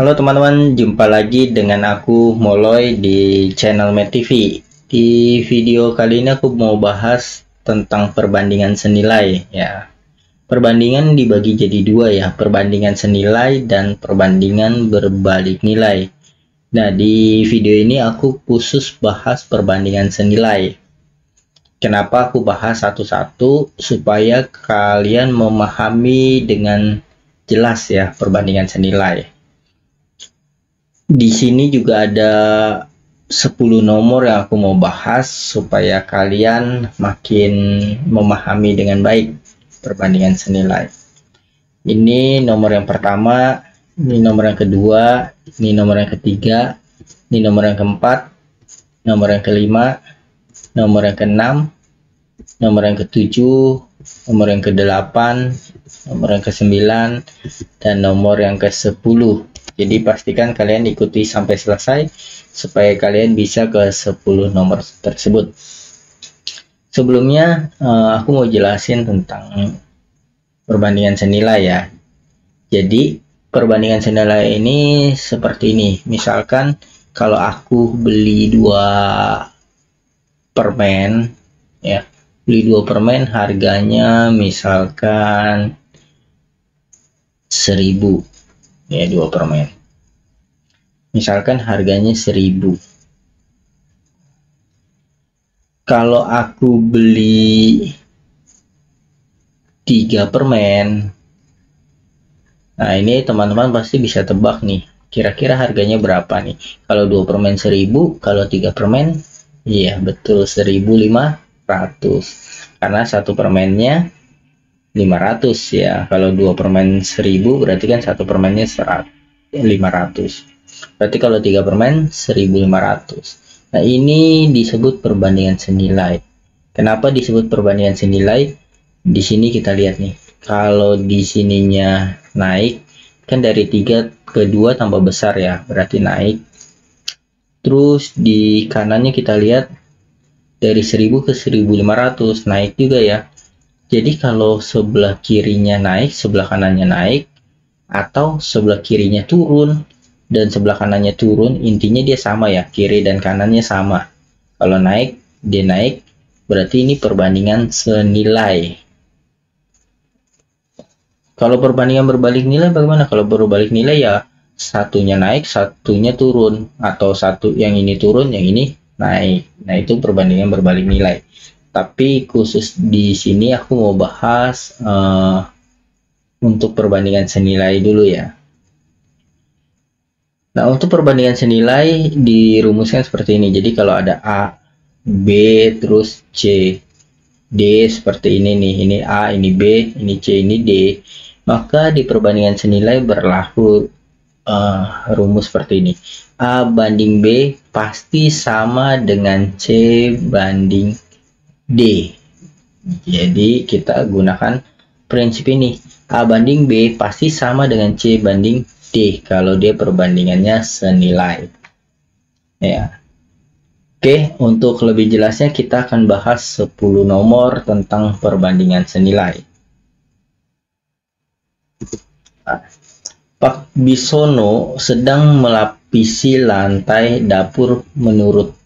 Halo teman-teman, jumpa lagi dengan aku Moloy di channel Med TV. Di video kali ini aku mau bahas tentang perbandingan senilai ya. Perbandingan dibagi jadi dua ya, perbandingan senilai dan perbandingan berbalik nilai. Nah, di video ini aku khusus bahas perbandingan senilai. Kenapa aku bahas satu-satu? Supaya kalian memahami dengan jelas ya perbandingan senilai. Di sini juga ada 10 nomor yang aku mau bahas supaya kalian makin memahami dengan baik perbandingan senilai. Ini nomor yang pertama, ini nomor yang kedua, ini nomor yang ketiga, ini nomor yang keempat, nomor yang kelima, nomor yang keenam, nomor yang ketujuh, nomor yang kedelapan, nomor yang kesembilan, dan nomor yang ke-10. Jadi pastikan kalian ikuti sampai selesai supaya kalian bisa ke 10 nomor tersebut. Sebelumnya aku mau jelasin tentang perbandingan senilai ya. Jadi perbandingan senilai ini seperti ini. Misalkan kalau aku beli 2 permen ya, beli 2 permen harganya misalkan 1000 ya, 2 permen misalkan harganya 1000. Kalau aku beli 3 permen, nah ini teman-teman pasti bisa tebak nih kira-kira harganya berapa nih. Kalau 2 permen 1000, kalau 3 permen, iya betul 1500, karena satu permennya 500 ya. Kalau 2 permen 1000 berarti kan satu permennya 500. Berarti kalau 3 permen 1500. Nah, ini disebut perbandingan senilai. Kenapa disebut perbandingan senilai? Di sini kita lihat nih. Kalau di sininya naik, kan dari 3 ke 2 tambah besar ya, berarti naik. Terus di kanannya kita lihat dari 1000 ke 1500, naik juga ya. Jadi kalau sebelah kirinya naik, sebelah kanannya naik, atau sebelah kirinya turun dan sebelah kanannya turun, intinya dia sama ya, kiri dan kanannya sama. Kalau naik, dia naik, berarti ini perbandingan senilai. Kalau perbandingan berbalik nilai bagaimana? Kalau berbalik nilai ya satunya naik, satunya turun, atau satu yang ini turun, yang ini naik. Nah, itu perbandingan berbalik nilai. Tapi khusus di sini aku mau bahas untuk perbandingan senilai dulu ya. Nah, untuk perbandingan senilai dirumuskan seperti ini. Jadi kalau ada A, B, terus C, D seperti ini nih. Ini A, ini B, ini C, ini D. Maka di perbandingan senilai berlaku rumus seperti ini. A banding B pasti sama dengan C banding D. Jadi kita gunakan prinsip ini. A banding B pasti sama dengan C banding D kalau dia perbandingannya senilai. Ya. Oke, untuk lebih jelasnya kita akan bahas 10 nomor tentang perbandingan senilai. Pak Bisono sedang melapisi lantai dapur. Menurutnya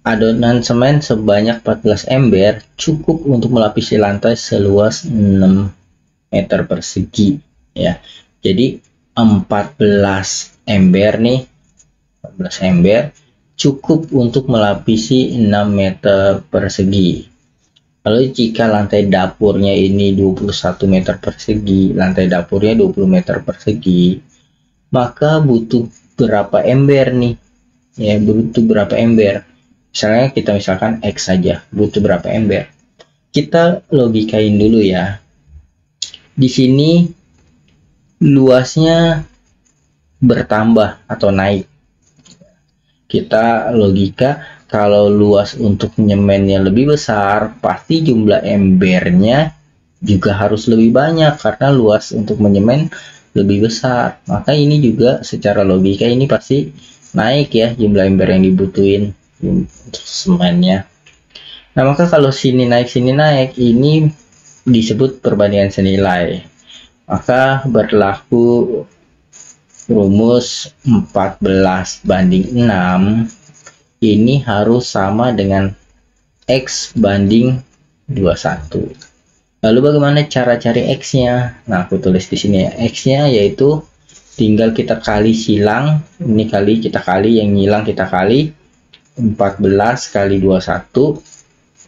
adonan semen sebanyak 14 ember cukup untuk melapisi lantai seluas 6 meter persegi ya. Jadi 14 ember nih, 14 ember cukup untuk melapisi 6 meter persegi. Lalu jika lantai dapurnya ini 21 meter persegi, lantai dapurnya 20 meter persegi, maka butuh berapa ember nih? Ya, butuh berapa ember? Misalnya kita misalkan X saja, butuh berapa ember? Kita logikain dulu ya. Di sini luasnya bertambah atau naik. Kita logika kalau luas untuk nyemennya lebih besar, pasti jumlah embernya juga harus lebih banyak karena luas untuk menyemen lebih besar. Maka ini juga secara logika ini pasti naik ya jumlah ember yang dibutuhin untuk semennya. Nah, maka kalau sini naik, ini disebut perbandingan senilai. Maka berlaku rumus 14/6 ini harus sama dengan X banding 21. Lalu bagaimana cara cari X-nya? Nah, aku tulis di sini ya. X-nya yaitu tinggal kita kali silang, ini kali kita kali, yang ngilang kita kali 14 kali 21,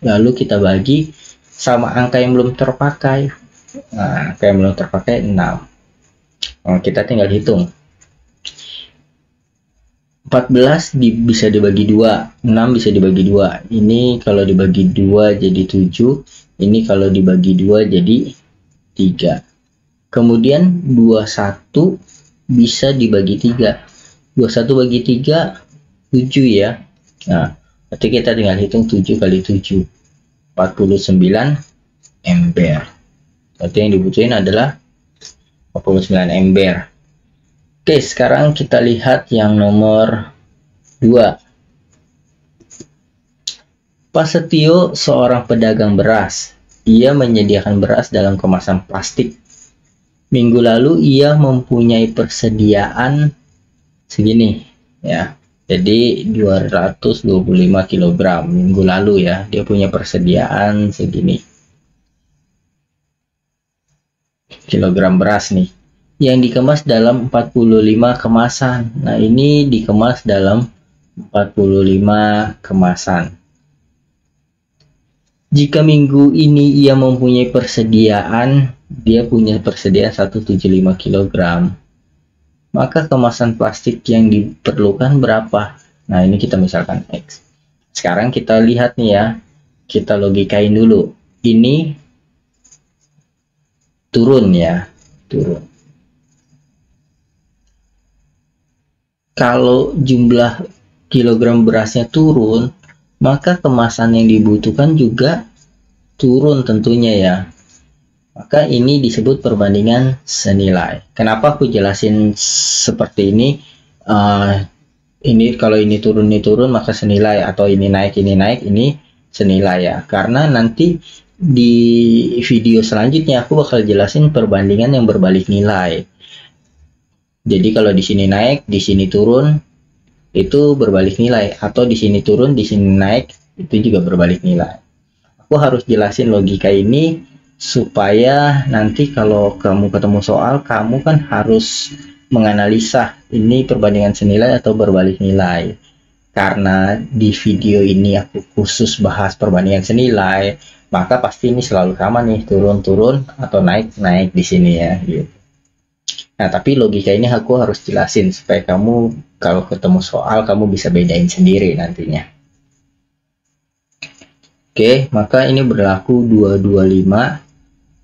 lalu kita bagi sama angka yang belum terpakai. Nah, angka yang belum terpakai 6. Nah, kita tinggal hitung. 14 bisa dibagi 2, 6 bisa dibagi 2. Ini kalau dibagi 2 jadi 7, ini kalau dibagi 2 jadi 3. Kemudian 21 bisa dibagi 3. 21 bagi 3 7 ya. Nah, berarti kita tinggal hitung 7 kali 7, 49 ampere. Berarti yang dibutuhin adalah 49 ampere. Oke, sekarang kita lihat yang nomor 2. Pak Setio seorang pedagang beras. Ia menyediakan beras dalam kemasan plastik. Minggu lalu ia mempunyai persediaan segini ya. Jadi 225 kg minggu lalu ya. Dia punya persediaan segini kilogram beras nih, yang dikemas dalam 45 kemasan. Nah, ini dikemas dalam 45 kemasan. Jika minggu ini ia mempunyai persediaan, dia punya persediaan 175 kg, maka kemasan plastik yang diperlukan berapa? Nah, ini kita misalkan X. Sekarang kita lihat nih ya, kita logikain dulu. Ini turun ya, turun. Kalau jumlah kilogram berasnya turun, maka kemasan yang dibutuhkan juga turun tentunya ya. Maka ini disebut perbandingan senilai. Kenapa aku jelasin seperti ini? Ini kalau ini turun, maka senilai, atau ini naik, ini senilai ya. Karena nanti di video selanjutnya aku bakal jelasin perbandingan yang berbalik nilai. Jadi kalau di sini naik, di sini turun, itu berbalik nilai, atau di sini turun, di sini naik, itu juga berbalik nilai. Aku harus jelasin logika ini supaya nanti kalau kamu ketemu soal, kamu kan harus menganalisa ini perbandingan senilai atau berbalik nilai. Karena di video ini aku khusus bahas perbandingan senilai, maka pasti ini selalu sama nih, turun-turun atau naik-naik di sini ya gitu. Nah, tapi logika ini aku harus jelasin supaya kamu kalau ketemu soal kamu bisa bedain sendiri nantinya. Oke, maka ini berlaku 225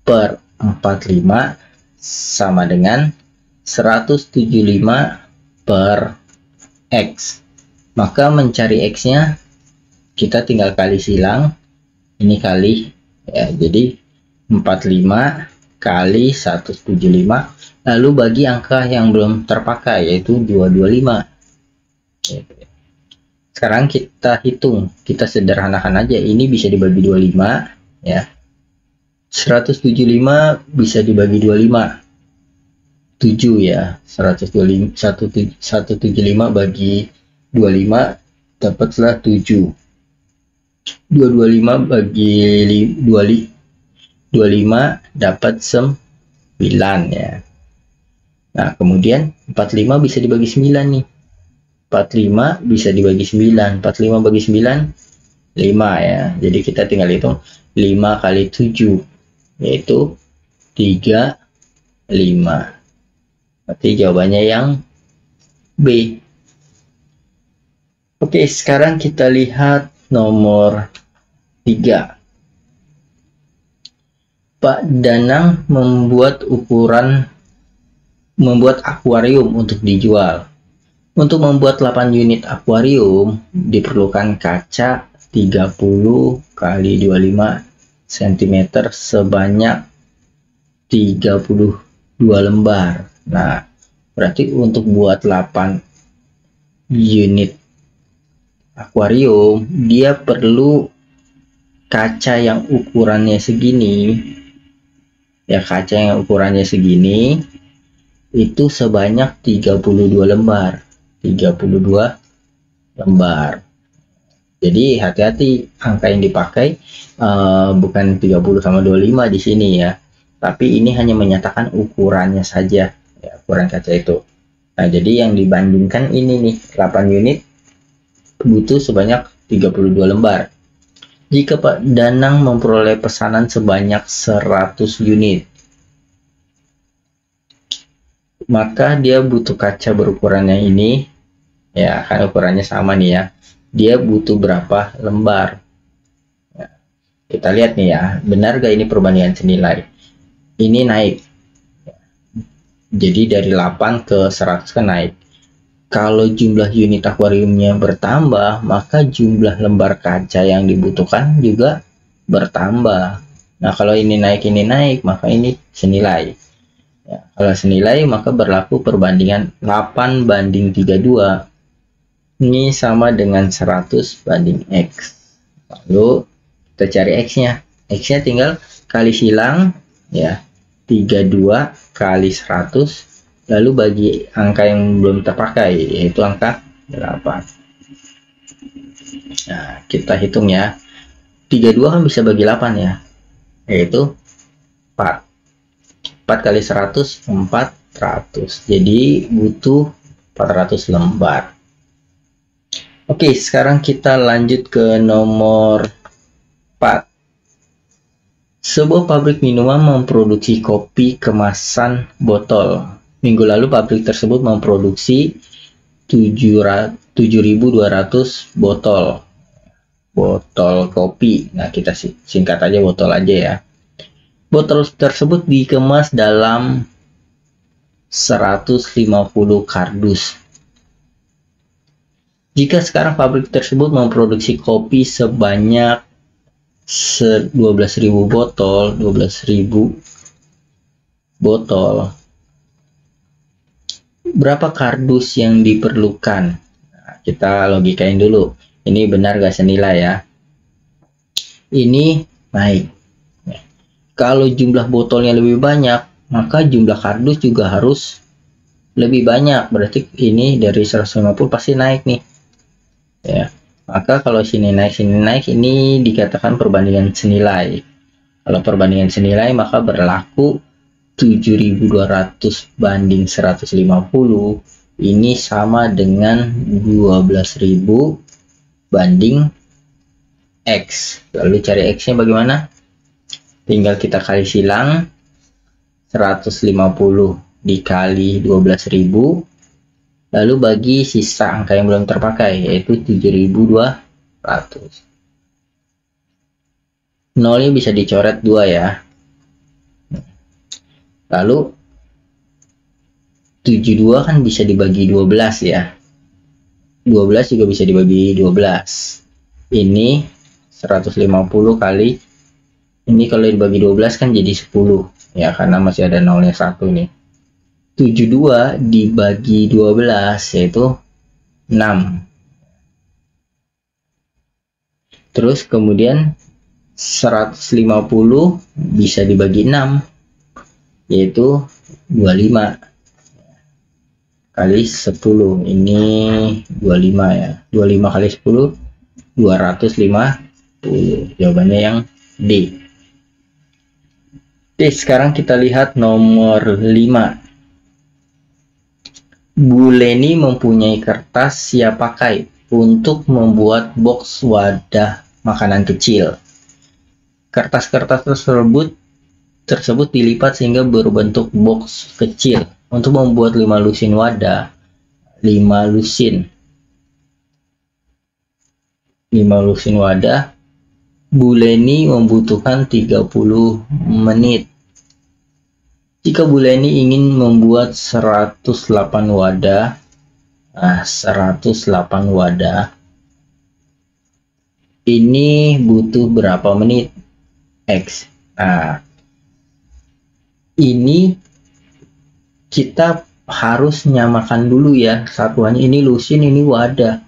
per 45 sama dengan 175 per X. Maka mencari X-nya kita tinggal kali silang, ini kali ya, jadi 45 kali 175, lalu bagi angka yang belum terpakai yaitu 225. Sekarang kita hitung, kita sederhanakan aja, ini bisa dibagi 25 ya. 175 bisa dibagi 25, 7 ya. 175 bagi 25 dapatlah 7. 225 bagi 25 dapat 9 ya. Nah, kemudian 45 bisa dibagi 9 nih. 45 bisa dibagi 9. 45 bagi 9 5 ya. Jadi kita tinggal hitung 5 kali 7 yaitu 35. Berarti jawabannya yang B. Oke, sekarang kita lihat nomor 3. Pak Danang membuat akuarium untuk dijual. Untuk membuat 8 unit akuarium diperlukan kaca 30 kali 25 cm sebanyak 32 lembar. Nah, berarti untuk buat 8 unit akuarium dia perlu kaca yang ukurannya segini ya, kaca yang ukurannya segini, itu sebanyak 32 lembar. 32 lembar. Jadi hati-hati, angka yang dipakai bukan 30 sama 25 di sini ya. Tapi ini hanya menyatakan ukurannya saja, ya, ukuran kaca itu. Nah, jadi yang dibandingkan ini nih, 8 unit butuh sebanyak 32 lembar. Jika Pak Danang memperoleh pesanan sebanyak 100 unit, maka dia butuh kaca berukurannya ini, ya kan ukurannya sama nih ya. Dia butuh berapa lembar? Ya, kita lihat nih ya, benar gak ini perbandingan senilai? Ini naik. Jadi dari 8 ke 100 kan naik. Kalau jumlah unit akuariumnya bertambah, maka jumlah lembar kaca yang dibutuhkan juga bertambah. Nah, kalau ini naik, maka ini senilai. Ya, kalau senilai, maka berlaku perbandingan 8 banding 32. Ini sama dengan 100 banding X. Lalu kita cari X-nya. X-nya tinggal kali silang, ya, 32 kali 100, lalu bagi angka yang belum terpakai, yaitu angka 8. Nah, kita hitung ya. 32 kan bisa bagi 8 ya, yaitu 4. 4 kali 100, 400. Jadi butuh 400 lembar. Oke, sekarang kita lanjut ke nomor 4. Sebuah pabrik minuman memproduksi kopi kemasan botol. Minggu lalu pabrik tersebut memproduksi 7.200 botol kopi. Nah, kita singkat aja botol aja ya. Botol tersebut dikemas dalam 150 kardus. Jika sekarang pabrik tersebut memproduksi kopi sebanyak 12.000 botol, 12.000 botol, berapa kardus yang diperlukan? Nah, kita logikain dulu. Ini benar gak senilai ya? Ini naik. Kalau jumlah botolnya lebih banyak, maka jumlah kardus juga harus lebih banyak. Berarti ini dari 150 pasti naik nih. Ya, maka kalau sini naik, ini dikatakan perbandingan senilai. Kalau perbandingan senilai, maka berlaku 7.200 banding 150. Ini sama dengan 12.000 banding X. Lalu cari X-nya bagaimana? Tinggal kita kali silang, 150 dikali 12.000. Lalu bagi sisa angka yang belum terpakai, yaitu 7.200. Nolnya bisa dicoret 2 ya. Lalu 72 kan bisa dibagi 12 ya. 12 juga bisa dibagi 12. Ini 150 kali, ini kalau dibagi 12 kan jadi 10 ya, karena masih ada nolnya 1 nih. 72 dibagi 12 yaitu 6. Terus kemudian 150 bisa dibagi 6 yaitu 25 kali 10. Ini 25 ya. 25 kali 10 250. Jawabannya yang D. Oke, sekarang kita lihat nomor 5. Bu Leni mempunyai kertas siap pakai untuk membuat box wadah makanan kecil. Kertas-kertas tersebut dilipat sehingga berbentuk box kecil. Untuk membuat 5 lusin wadah, 5 lusin wadah, Bu Leni membutuhkan 30 menit. Jika Bu Leni ingin membuat 108 wadah, 108 wadah, ini butuh berapa menit? X. Nah, ini kita harus nyamakan dulu ya satuannya. Ini lusin, ini wadah.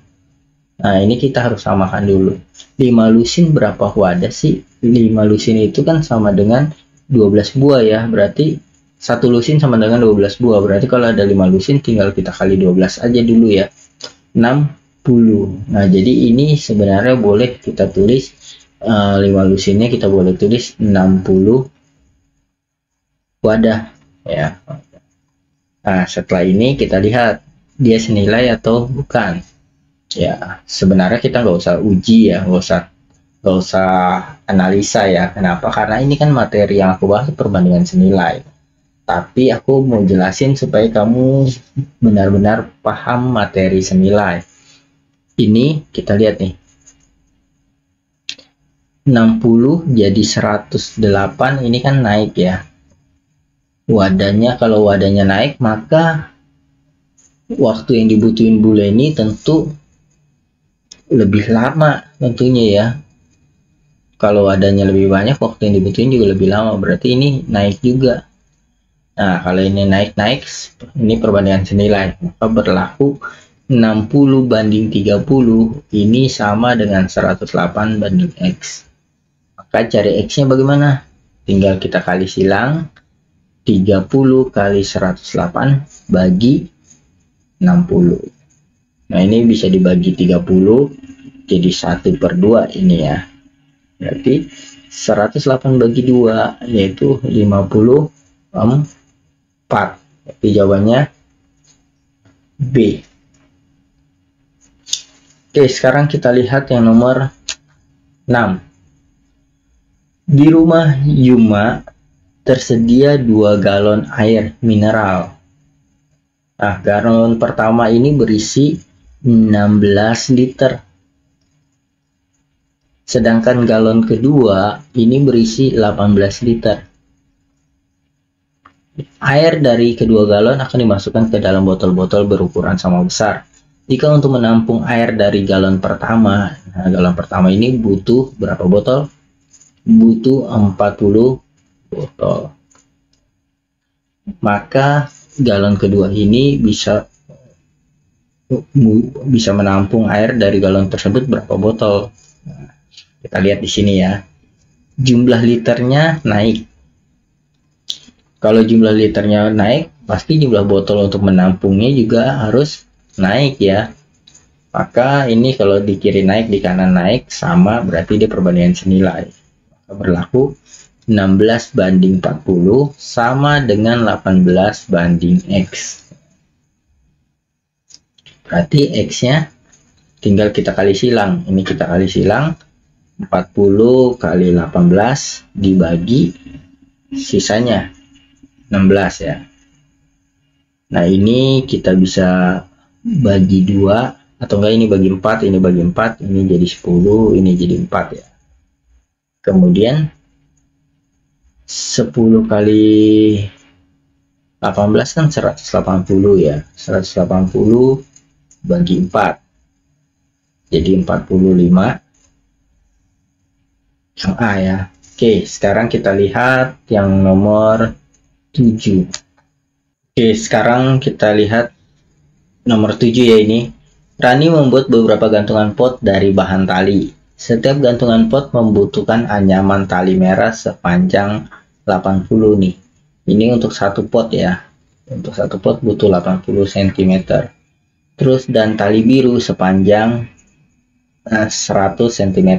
Nah, ini kita harus samakan dulu. 5 lusin berapa wadah sih? 5 lusin itu kan sama dengan 12 buah ya. Berarti satu lusin sama dengan 12 buah. Berarti kalau ada 5 lusin tinggal kita kali 12 aja dulu ya. 60. Nah, jadi ini sebenarnya boleh kita tulis 5 lusinnya kita boleh tulis 60 wadah ya. Nah, setelah ini kita lihat dia senilai atau bukan. Ya, sebenarnya kita nggak usah uji ya, nggak usah analisa ya. Kenapa? Karena ini kan materi yang aku bahas perbandingan senilai. Tapi aku mau jelasin supaya kamu benar-benar paham materi senilai. Ini kita lihat nih. 60 jadi 108 ini kan naik ya. Wadahnya, kalau wadahnya naik maka waktu yang dibutuhin bule ini tentu lebih lama tentunya ya. Kalau wadahnya lebih banyak waktu yang dibutuhin juga lebih lama, berarti ini naik juga. Nah, kalau ini naik, ini perbandingan senilai, maka berlaku 60 banding 30 ini sama dengan 108 banding X. Maka cari X nya bagaimana? Tinggal kita kali silang 30 kali 108 bagi 60. Nah, ini bisa dibagi 30 jadi 1/2 ini ya. Berarti 108 bagi 2 yaitu 54. Jadi jawabannya B. Oke, sekarang kita lihat yang nomor 6. Di rumah Yuma tersedia 2 galon air mineral. Nah, galon pertama ini berisi 16 liter. Sedangkan galon kedua ini berisi 18 liter. Air dari kedua galon akan dimasukkan ke dalam botol-botol berukuran sama besar. Jika untuk menampung air dari galon pertama, nah galon pertama ini butuh berapa botol? Butuh 40 botol. Maka galon kedua ini bisa menampung air dari galon tersebut berapa botol? Nah, kita lihat di sini ya. Jumlah liternya naik. Kalau jumlah liternya naik, pasti jumlah botol untuk menampungnya juga harus naik ya. Maka ini kalau di kiri naik, di kanan naik, sama berarti dia perbandingan senilai. Maka berlaku 16 banding 40 sama dengan 18 banding X. Berarti X-nya tinggal kita kali silang. Ini kita kali silang 40 kali 18 dibagi sisanya 16 ya. Nah, ini kita bisa bagi 2 atau enggak, ini bagi 4, ini bagi 4, ini jadi 10, ini jadi 4 ya. Kemudian 10 kali 18 kan 180 ya. 180 bagi 4 jadi 45 yang A ya. Oke, sekarang kita lihat yang nomor 7. Oke, sekarang kita lihat nomor 7 ya ini. Rani membuat beberapa gantungan pot dari bahan tali. Setiap gantungan pot membutuhkan anyaman tali merah sepanjang 80 nih. Ini untuk satu pot ya. Untuk satu pot butuh 80 cm. Terus dan tali biru sepanjang 100 cm.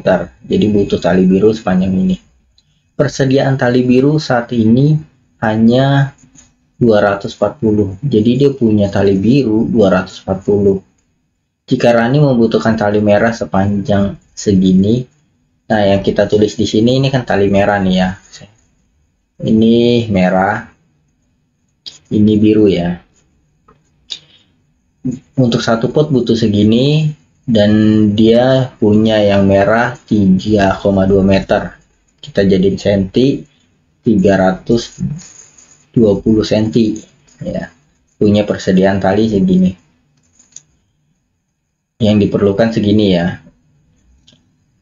Jadi butuh tali biru sepanjang ini. Persediaan tali biru saat ini hanya 240. Jadi dia punya tali biru 240. Jika Rani membutuhkan tali merah sepanjang segini, nah yang kita tulis di sini ini kan tali merah nih ya. Ini merah, ini biru ya. Untuk satu pot butuh segini dan dia punya yang merah 3,2 meter. Kita jadiin senti 320 cm ya. Punya persediaan tali segini. Yang diperlukan segini ya.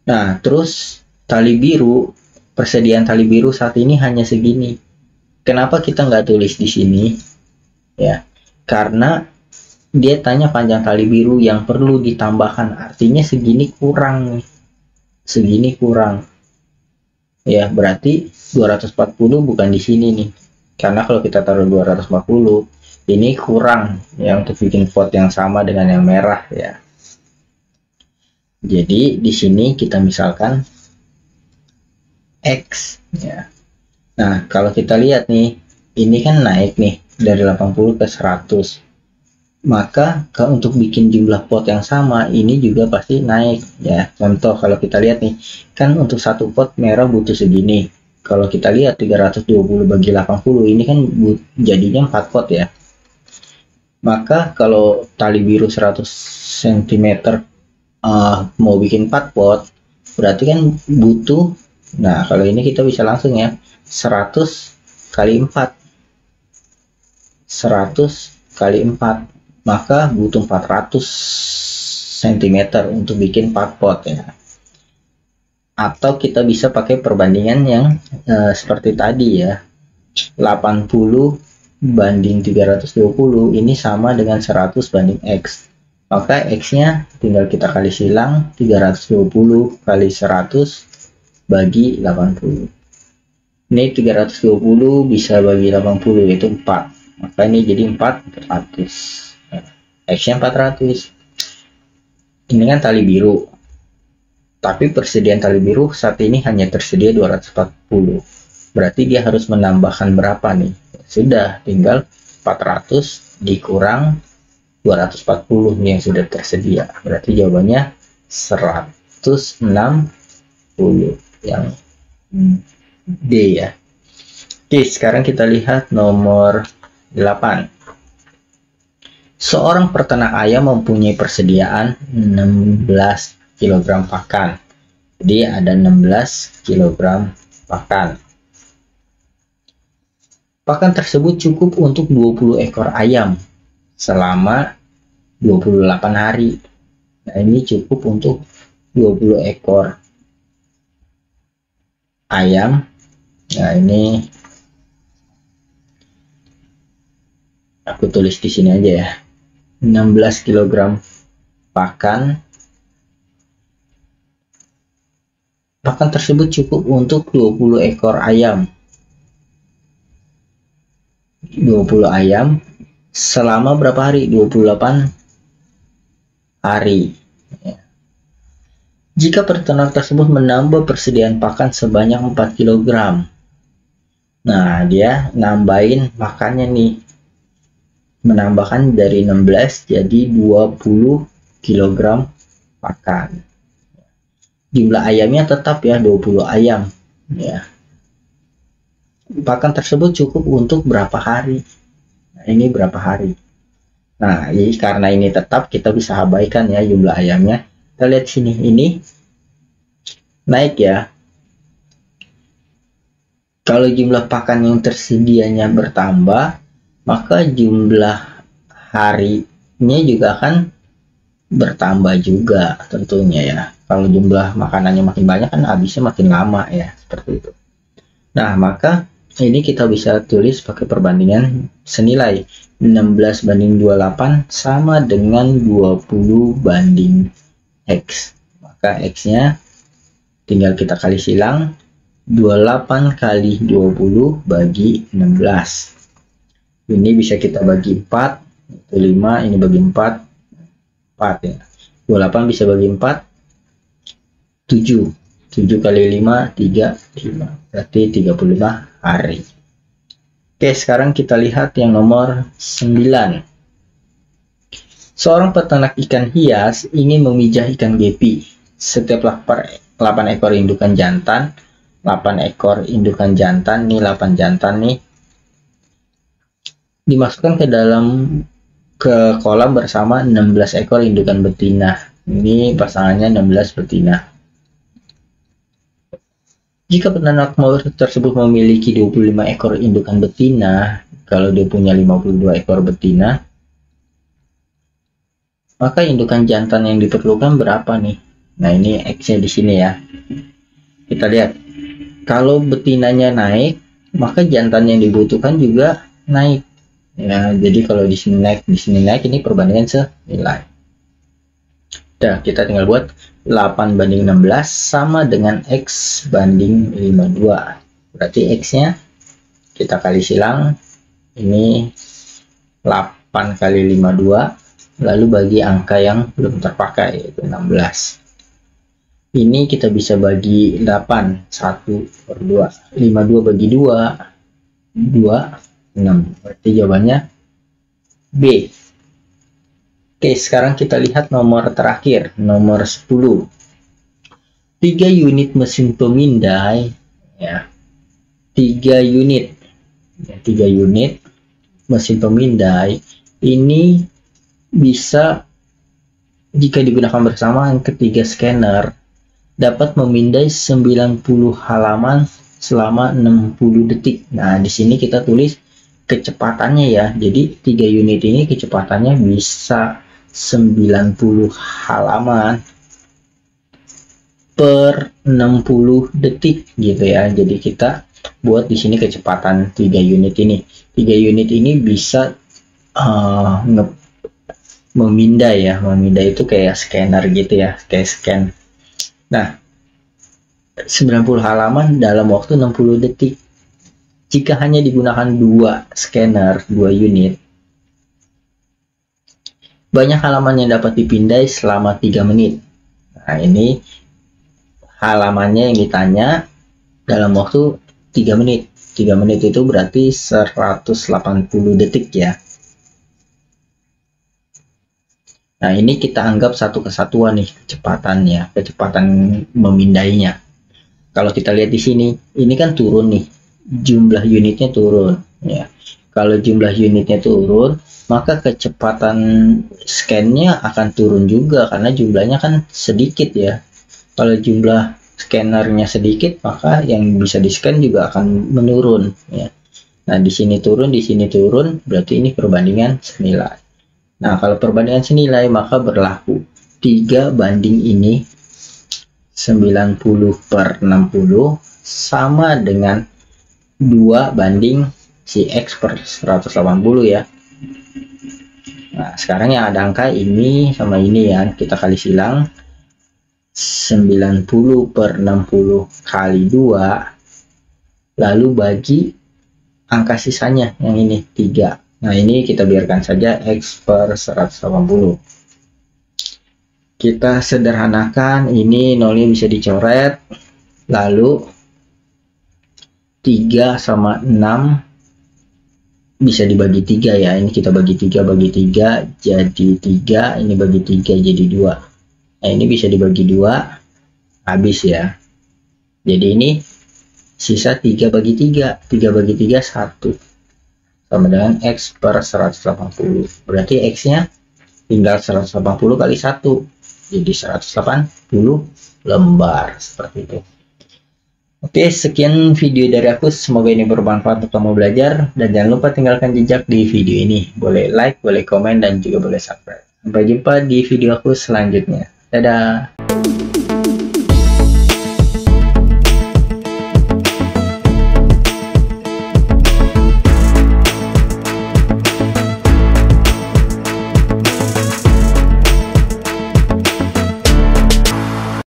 Nah, terus tali biru, persediaan tali biru saat ini hanya segini. Kenapa kita nggak tulis di sini? Ya, karena dia tanya panjang tali biru yang perlu ditambahkan, artinya segini kurang nih. Segini kurang. Ya, berarti 240 bukan di sini nih. Karena kalau kita taruh 240, ini kurang ya untuk bikin pot yang sama dengan yang merah ya. Jadi di sini kita misalkan X ya. Nah, kalau kita lihat nih, ini kan naik nih dari 80 ke 100. Maka kalau untuk bikin jumlah pot yang sama, ini juga pasti naik ya. Contoh kalau kita lihat nih, kan untuk satu pot merah butuh segini. Kalau kita lihat 320 bagi 80, ini kan jadinya 4 pot ya. Maka kalau tali biru 100 cm mau bikin 4 pot, berarti kan butuh, nah kalau ini kita bisa langsung ya, 100 kali 4, 100 kali 4, maka butuh 400 cm untuk bikin 4 pot ya. Atau kita bisa pakai perbandingan yang seperti tadi ya, 80 banding 320 ini sama dengan 100 banding X. Maka X-nya tinggal kita kali silang, 320 kali 100 bagi 80. Ini 320 bisa bagi 80, yaitu 4. Maka ini jadi 400. X-nya 400. Ini kan tali biru. Tapi persediaan tali biru saat ini hanya tersedia 240. Berarti dia harus menambahkan berapa nih? Sudah, tinggal 400 dikurang 240 yang sudah tersedia. Berarti jawabannya 160 yang D ya. Oke, sekarang kita lihat nomor 8. Seorang peternak ayam mempunyai persediaan 16 kg pakan. Jadi ada 16 kg pakan. Pakan tersebut cukup untuk 20 ekor ayam selama 28 hari. Nah, ini cukup untuk 20 ekor ayam. Nah, ini aku tulis di sini aja ya. 16 kg pakan. Pakan tersebut cukup untuk 20 ekor ayam. 20 ayam selama berapa hari? 28 hari. Jika peternak tersebut menambah persediaan pakan sebanyak 4 kg. Nah, dia nambahin makannya nih. Menambahkan dari 16 jadi 20 kg pakan. Jumlah ayamnya tetap ya 20 ayam ya. Pakan tersebut cukup untuk berapa hari? Nah, ini berapa hari? Nah, ini karena ini tetap, kita bisa abaikan ya jumlah ayamnya. Kita lihat sini, ini naik ya. Kalau jumlah pakan yang tersedianya bertambah, maka jumlah harinya juga akan bertambah juga tentunya ya. Kalau jumlah makanannya makin banyak kan habisnya makin lama ya, seperti itu. Nah, maka ini kita bisa tulis pakai perbandingan senilai 16 banding 28 sama dengan 20 banding X. Maka X-nya tinggal kita kali silang, 28 kali 20 bagi 16. Ini bisa kita bagi 4, itu 5, ini bagi 4, 4 ya. 28 bisa bagi 4, 7. 7 kali 5, 35. Berarti 35 hari. Oke, sekarang kita lihat yang nomor 9. Seorang peternak ikan hias ingin memijah ikan gepi. Setiap 8 ekor indukan jantan, 8 ekor indukan jantan, nih 8 jantan nih, dimasukkan ke kolam bersama 16 ekor indukan betina. Ini pasangannya 16 betina. Jika peternak tersebut memiliki 25 ekor indukan betina, kalau dia punya 52 ekor betina, maka indukan jantan yang diperlukan berapa nih? Nah, ini X-nya di sini ya. Kita lihat. Kalau betinanya naik, maka jantan yang dibutuhkan juga naik. Ya, jadi kalau di sini naik, ini perbandingan senilai. Udah, kita tinggal buat 8 banding 16 sama dengan X banding 52. Berarti X-nya kita kali silang, ini 8 kali 52, lalu bagi angka yang belum terpakai yaitu 16. Ini kita bisa bagi 8, 1/2, 52 bagi 2, 2, 6. Berarti jawabannya B. Oke, sekarang kita lihat nomor terakhir, nomor 10. 3 unit mesin pemindai, ya. 3 unit mesin pemindai ini bisa, jika digunakan bersamaan ketiga scanner, dapat memindai 90 halaman selama 60 detik. Nah, di sini kita tulis kecepatannya ya. Jadi 3 unit ini kecepatannya bisa 90 halaman per 60 detik gitu ya. Jadi kita buat di sini kecepatan 3 unit ini. 3 unit ini bisa memindai ya. Memindai itu kayak scanner gitu ya, kayak scan. Nah, 90 halaman dalam waktu 60 detik. Jika hanya digunakan 2 scanner, 2 unit, banyak halaman yang dapat dipindai selama 3 menit. Nah, ini halamannya yang ditanya dalam waktu 3 menit. 3 menit itu berarti 180 detik ya. Nah, ini kita anggap satu kesatuan nih kecepatannya, kecepatan memindainya. Kalau kita lihat di sini, ini kan turun nih, jumlah unitnya turun ya. Kalau jumlah unitnya turun, maka kecepatan scan-nya akan turun juga karena jumlahnya kan sedikit ya. Kalau jumlah scannernya sedikit, maka yang bisa di-scan juga akan menurun ya. Nah, di sini turun, berarti ini perbandingan senilai. Nah, kalau perbandingan senilai maka berlaku 3 banding ini 90/60 sama dengan 2 banding si X per 180 ya. Nah, sekarang yang ada angka ini sama ini ya, kita kali silang. 90/60 kali 2, lalu bagi angka sisanya yang ini 3. Nah, ini kita biarkan saja X per 180. Kita sederhanakan, ini nolnya bisa dicoret, lalu 3 sama 6 bisa dibagi 3 ya. Ini kita bagi 3 jadi 3, ini bagi 3 jadi 2. Nah, ini bisa dibagi 2, habis ya. Jadi ini sisa 3 bagi 3, 3 bagi 3 1. Sama dengan X per 180. Berarti X-nya tinggal 180 kali 1. Jadi 180 lembar. Seperti itu. Oke, sekian video dari aku. Semoga ini bermanfaat untuk kamu belajar. Dan jangan lupa tinggalkan jejak di video ini. Boleh like, boleh komen, dan juga boleh subscribe. Sampai jumpa di video aku selanjutnya. Dadah!